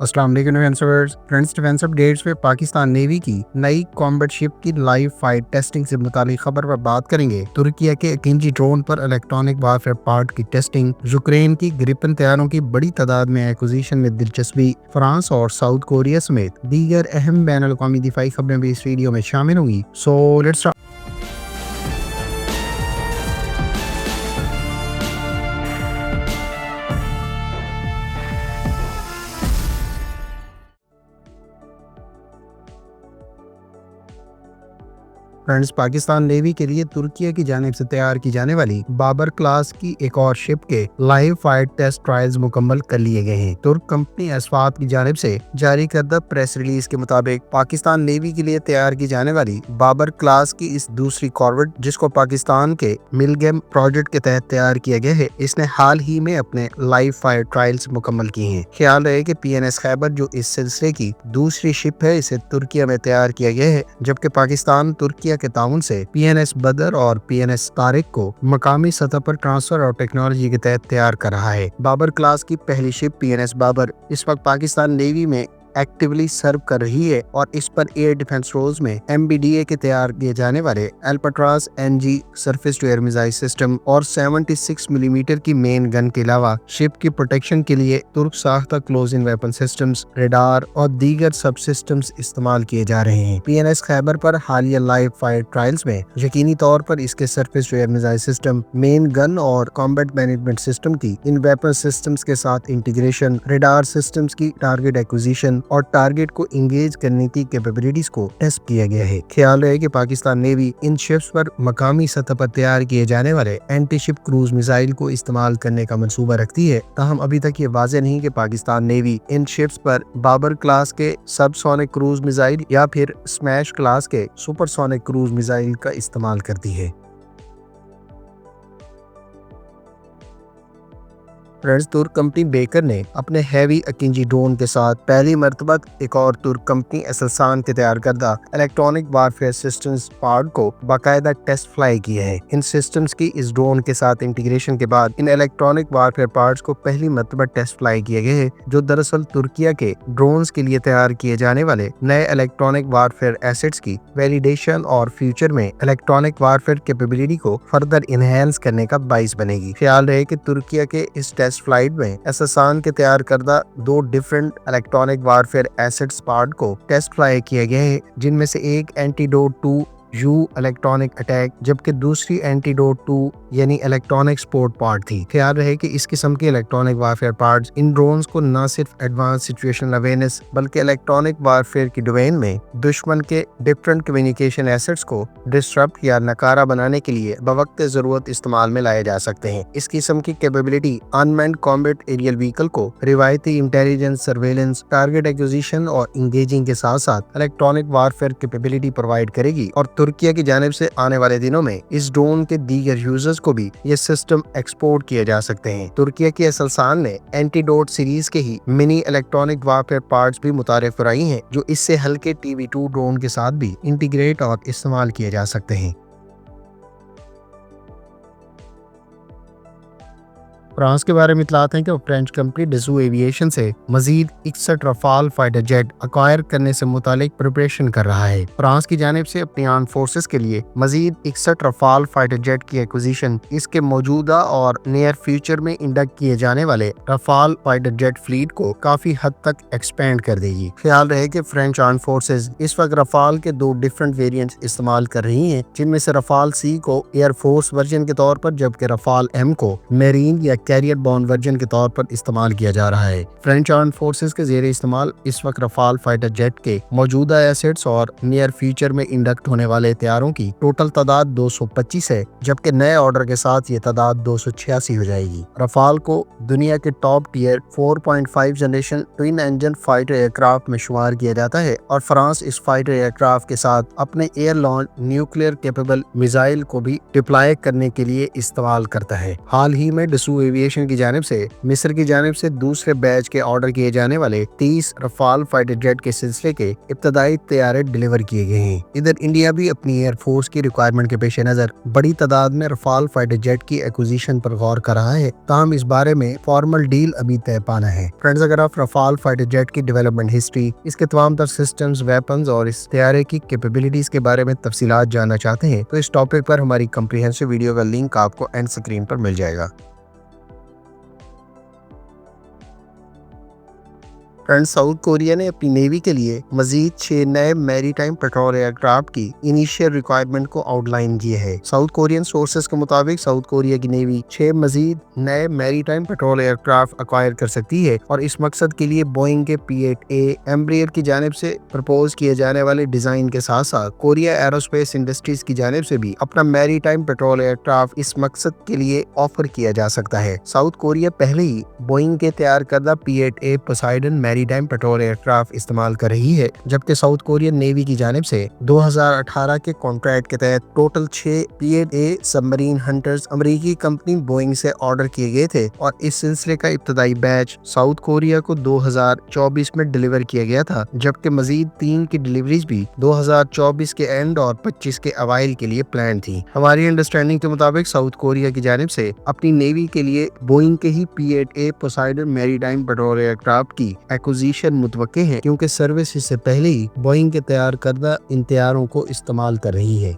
अस्सलाम वालेकुम friends, defence updates पे पाकिस्तान नेवी की नई कॉम्बैट शिप की लाइव फाइट टेस्टिंग से मुतालिक खबर पर बात करेंगे। तुर्किया के अकिंजी ड्रोन पर इलेक्ट्रॉनिक वारफेयर पार्ट की टेस्टिंग, यूक्रेन की ग्रिपन तैयारों की बड़ी तादाद में एक्विजिशन में दिलचस्पी, फ्रांस और साउथ कोरिया समेत दीगर अहम बैन अल-अक़वामी दिफाई खबरें भी इस वीडियो में शामिल होंगी। So let's friends, Pakistan navy के लिए तुर्किया की जानिब से तैयार की जाने वाली बाबर क्लास की एक और शिप के लाइव फाइट टेस्ट ट्रायल्स मुकम्मल कर लिए गए हैं। तुर्क कंपनी असफात की जानिब से जारी करदा प्रेस रिलीज के मुताबिक पाकिस्तान नेवी के लिए तैयार की जाने वाली बाबर क्लास की इस दूसरी कॉर्वेट, जिसको पाकिस्तान के मिलगम प्रोजेक्ट के तहत तैयार किया गया है, इसने हाल ही में अपने लाइव फाइट ट्रायल्स मुकम्मल किए हैं। ख्याल रहे कि PNS खैबर जो इस सिलसिले की दूसरी शिप है, इसे तुर्किया में तैयार किया गया है, जबकि पाकिस्तान तुर्किया के ताउन से PNS बदर और PNS तारिक को मकामी सतह पर ट्रांसफर और टेक्नोलॉजी के तहत तैयार कर रहा है। बाबर क्लास की पहली शिप PNS बाबर इस वक्त पाकिस्तान नेवी में एक्टिवली सर्व कर रही है और इस पर एयर डिफेंस रोल्स में MBDA के तैयार किए जाने वाले Albatross NG surface to air missile system और 76 मिलीमीटर की मेन गन के अलावा शिप की प्रोटेक्शन के लिए तुर्क साख्ता close in weapon systems, radar और दीगर सब सिस्टम्स इस्तेमाल किए जा रहे हैं। PNS खैबर पर हालिया लाइव फायर ट्रायल्स में यकीनी तौर पर इसके surface to air missile system, main gun और कॉम्बैट मैनेजमेंट सिस्टम की इन वेपन सिस्टम्स के साथ इंटीग्रेशन, रेडार सिस्टम्स की टारगेट एक्विजिशन और टारगेट को इंगेज करने की कैपेबिलिटीज को टेस्ट किया गया है। ख्याल है कि पाकिस्तान नेवी इन शिप्स पर मकामी सतह पर तैयार किए जाने वाले एंटी शिप क्रूज मिसाइल को इस्तेमाल करने का मंसूबा रखती है। ताहम अभी तक ये वाज़ेह नहीं कि पाकिस्तान नेवी इन शिप्स पर बाबर क्लास के सबसोनिक क्रूज मिसाइल या फिर स्मैश क्लास के सुपरसोनिक क्रूज मिसाइल का इस्तेमाल करती है। फ्रेंड्स, तुर्क कंपनी बेकर ने अपने हैवी अकिंजी ड्रोन के साथ पहली मर्तबा एक और तुर्क कंपनी एसलसान के तैयार करदा इलेक्ट्रॉनिक वारफेयर सिस्टम्स पार्ट को बाकायदा टेस्ट फ्लाई किया है। इन सिस्टम्स की इस ड्रोन के साथ इंटीग्रेशन के बाद इन इलेक्ट्रॉनिक वारफेयर पार्ट्स को पहली मर्तबा टेस्ट फ्लाई किए गए हैं, जो दरअसल तुर्किया के ड्रोन्स के लिए तैयार किए जाने वाले नए इलेक्ट्रॉनिक वारफेयर एसेट्स की वैलिडेशन और फ्यूचर में इलेक्ट्रॉनिक वारफेयर कैपेबिलिटी को फर्दर इनहेंस करने का बाइस बनेगी। ख्याल रहे कि तुर्किया के इस टेस्ट फ्लाइट में एसलसान के तैयार करदा 2 different electronic warfare assets part को टेस्ट फ्लाई किया गया है, जिनमें से एक एंटीडोट 2 यू इलेक्ट्रॉनिक अटैक जबकि दूसरी एंटीडोट 2 यानी इलेक्ट्रॉनिक सपोर्ट पार्ट थी। ख्याल रहे कि इस किस्म के electronic warfare parts in drones को न सिर्फ एडवांस सिचुएशनल अवेयरनेस बल्कि इलेक्ट्रॉनिक वारफेयर की डोमेन में दुश्मन के डिफरेंट कम्युनिकेशन एसेट्स को डिस्टर्ब या नकारा बनाने के लिए बवक्त जरूरत इस्तेमाल में लाए जा सकते हैं। इस किस्म की capability unmanned combat aerial vehicle को रिवायती इंटेलिजेंस, सर्वेलेंस, टारगेट एक्विजिशन और इंगेजिंग के साथ साथ इलेक्ट्रॉनिक वारफेयर कैपेबिलिटी प्रोवाइड करेगी और तुर्किया की जानिब से आने वाले दिनों में इस ड्रोन के दीगर यूजर्स को भी ये सिस्टम एक्सपोर्ट किए जा सकते हैं। तुर्किया की एसलसान ने एंटीडोट सीरीज के ही मिनी इलेक्ट्रॉनिक वारफेयर पार्ट्स भी मुतारिफ कराई हैं, जो इससे हल्के TB2 ड्रोन के साथ भी इंटीग्रेट और इस्तेमाल किए जा सकते हैं। फ्रांस के बारे में इतलात हैं कि फ्रेंच कंपनी डसू एविएशन से मजीद 61 रफाल फाइटर जेट अक्वायर करने से मुतालिक प्रिपरेशन कर रहा है। फ्रांस की जानिब से अपनी आर्म फोर्सेस के लिए मजीद 61 रफाल फाइटर जेट की एक्विजिशन इसके मौजूदा और नियर फ्यूचर में इंडक्ट किए जाने वाले रफाल फाइटर जेट फ्लीट को काफी हद तक एक्सपेंड कर देगी। ख्याल रहे कि फ्रेंच आर्म फोर्सेस इस वक्त रफाल के 2 डिफरेंट वेरिएंट्स इस्तेमाल कर रही हैं, जिनमें से रफाल C को एयरफोर्स वर्जन के तौर पर जबकि रफाल M को मेरीन या कैरियर बॉन्ड वर्जन के तौर पर इस्तेमाल किया जा रहा है। फ्रेंच आर्म फोर्सेस के ज़ेरे इस्तेमाल इस वक्त रफाल फाइटर जेट के मौजूदा एसेट्स और नियर फ्यूचर में इंडक्ट होने वाले तैयारों की टोटल तादाद 225 है, जबकि नए ऑर्डर के साथ ये तादाद 286 हो जाएगी। रफाल को दुनिया के top tier 4.5 generation twin engine fighter aircraft में शुमार किया जाता है और फ्रांस इस फाइटर एयरक्राफ्ट के साथ अपने air launch nuclear capable missile को भी डिप्लॉय करने के लिए इस्तेमाल करता है। हाल ही में डसू ایویشن کی جانب سے مصر کی جانب سے دوسرے بیچ کے آرڈر کیے جانے والے 30 رفال فائٹر جیٹ کے سلسلے کے ابتدائی طیارے ڈیلیور کیے گئے ہیں۔ ادھر انڈیا بھی اپنی ایئر فورس کی ریکوائرمنٹ کے پیش نظر بڑی تعداد میں رفال فائٹر جیٹ کی ایکوزیشن پر غور کر رہا ہے، تاہم اس بارے میں فارمل ڈیل ابھی طے پانا ہے۔ فرینڈز، اگر آپ رفال فائٹر جیٹ کی ڈیولپمنٹ ہسٹری، اس کے تمام تر سسٹمز، ویپنز اور اس طیارے کی کیپیبلٹیز کے بارے میں تفصیلات جاننا چاہتے ہیں تو اس ٹاپک پر ہماری کمپریہنسو ویڈیو کا لنک آپ کو اینڈ اسکرین پر مل جائے گا۔ فرینڈز، ساؤتھ کوریا نے اپنی نیوی کے لیے مزید 6 نئے maritime patrol year craft کی انیشیل ریکوائرمنٹ کو آؤٹ لائن کیے ہے۔ ساؤتھ کورین سورسز کے مطابق ساؤتھ کوریا کی نیوی 6 مزید نئے maritime patrol aircraft acquire کر سکتی ہے اور اس مقصد کے لیے بوئنگ کے P-8A ایمبریئر کی جانب سے پرپوز کیے جانے والے ڈیزائن کے ساتھ ساتھ کوریا ایروسپیس انڈسٹریز کی جانب سے بھی اپنا میری ٹائم پیٹرول ایئر کرافٹ اس مقصد کے لیے آفر کیا جا سکتا ہے۔ ساؤتھ کوریا پہلے ہی بوئنگ کے تیار کردہ P-8A پوسائیڈن میری ٹائم پیٹرول ایئر کرافٹ استعمال کر رہی ہے، جبکہ ساؤتھ کورین نیوی کی جانب سے 2018 کے کانٹریکٹ کے تحت ٹوٹل 6 P-8A سب مرین ہنٹرز امریکی کمپنی بوئنگ سے آرڈر کیے گئے تھے اور اس سلسلے کا ابتدائی بیچ ساؤتھ کوریا کو 2024 میں ڈیلیور کیا گیا تھا، جبکہ مزید 3 کی ڈیلیوریز بھی 2024 کے اینڈ اور 25 کے اوائل کے لیے پلان تھی۔ ہماری انڈرسٹینڈنگ کے مطابق ساؤتھ کوریا کی جانب سے اپنی نیوی کے لیے بوئنگ کے ہی P-8A پوسائیڈن میری ٹائم پیٹرول ایئر کرافٹ کی ایکوزیشن متوقع ہے، کیونکہ سروس اس سے پہلے ہی بوئنگ کے تیار کردہ ان طیاروں کو استعمال کر رہی ہے۔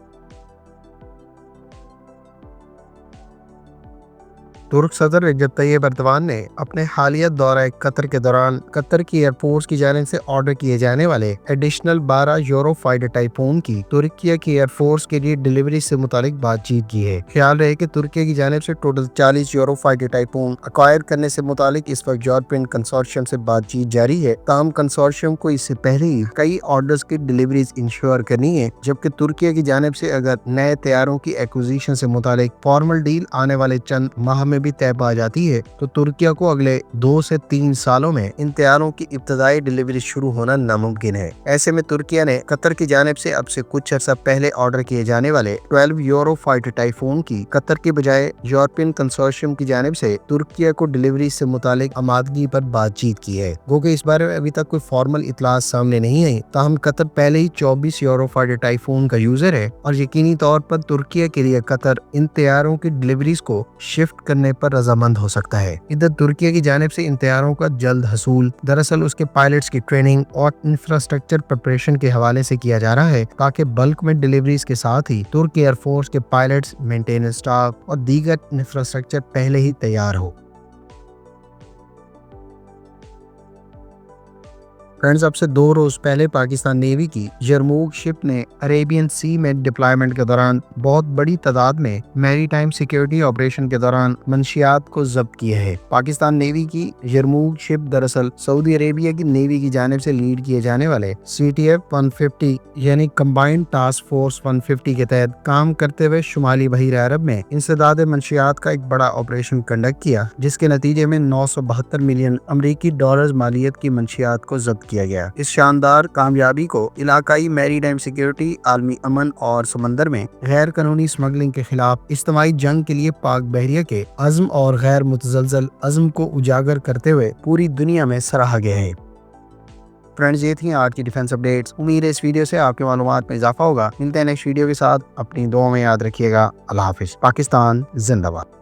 ترک صدر رجب طیب ایردوان نے اپنے حالیہ دورہ قطر کے دوران قطر کی ایئر فورس کی جانب سے آرڈر کیے جانے والے ایڈیشنل 12 یورو فائٹر ٹائفون کی ترکیہ کی ایئر فورس کے لیے ڈیلیوری سے متعلق بات چیت کی ہے۔ خیال رہے کہ ترکیہ کی جانب سے ٹوٹل 40 یورو فائٹر ٹائفون ایکوائر کرنے سے متعلق اس وقت یورپین کنسورشیم سے بات چیت جاری ہے، تاہم کنسورشیم کو اس سے پہلے ہی کئی آرڈرز کی ڈیلیوریز انشور کرنی ہے، جبکہ ترکیہ کی جانب سے اگر نئے طیاروں کی ایکوزیشن سے متعلق فارمل ڈیل آنے والے چند ماہ میں بھی طے پا جاتی ہے تو ترکیہ کو اگلے 2 سے 3 سالوں میں ان طیاروں کی ابتدائی ڈیلیوری شروع ہونا ناممکن ہے۔ ایسے میں ترکیہ نے قطر کی جانب سے اب سے کچھ عرصہ پہلے آرڈر کیے جانے والے 12 یورو فائٹر ٹائفون کی قطر کے بجائے یورپین کنسورشیم کی جانب سے ترکیہ کو ڈیلیوری سے متعلق آمادگی پر بات چیت کی ہے۔ گوکہ اس بارے میں ابھی تک کوئی فارمل اطلاعات سامنے نہیں آئی، تاہم قطر پہلے ہی 24 یورو فائٹر ٹائفون کا یوزر ہے اور یقینی طور پر ترکیہ کے لیے قطر ان طیاروں کی ڈیلیوریز کو شفٹ کرنے پر رضامند ہو سکتا ہے۔ ادھر ترکیہ کی جانب سے ان طیاروں کا جلد حصول دراصل اس کے پائلٹس کی ٹریننگ اور انفراسٹرکچر پریپریشن کے حوالے سے کیا جا رہا ہے، تاکہ بلک میں ڈیلیوریز کے ساتھ ہی ترک ایئر فورس کے پائلٹس، مینٹیننس سٹاف اور دیگر انفراسٹرکچر پہلے ہی تیار ہو۔ فرینڈز، اب سے 2 روز پہلے پاکستان نیوی کی یرموک شپ نے عریبین سی میں ڈپلائمنٹ کے دوران بہت بڑی تعداد میں میری ٹائم سیکیورٹی آپریشن کے دوران منشیات کو ضبط کیا ہے۔ پاکستان نیوی کی یرموک شپ دراصل سعودی عربیہ کی نیوی کی جانب سے لیڈ کیے جانے والے CTF 150 یعنی کمبائنڈ ٹاسک فورس 150 کے تحت کام کرتے ہوئے شمالی بحیرہ عرب میں انسداد منشیات کا ایک بڑا آپریشن کنڈکٹ کیا، جس کے نتیجے میں 972 ملین امریکی ڈالرز مالیت کی منشیات کو ضبط کیا گیا۔ اس شاندار کامیابی کو علاقائی میری ٹائم سیکیورٹی، عالمی امن اور سمندر میں غیر قانونی اسمگلنگ کے خلاف اجتماعی جنگ کے لیے پاک بحریہ کے عزم اور غیر متزلزل عزم کو اجاگر کرتے ہوئے پوری دنیا میں سراہا گیا ہے۔ فرینڈز، یہ تھیں آج کی ڈیفنس اپڈیٹس۔ امید ہے اس ویڈیو سے آپ کی معلومات میں اضافہ ہوگا۔ ملتے ہیں نیکسٹ ویڈیو کے ساتھ، اپنی دعاؤں میں یاد رکھیے گا۔ اللہ حافظ۔ پاکستان زندہ باد۔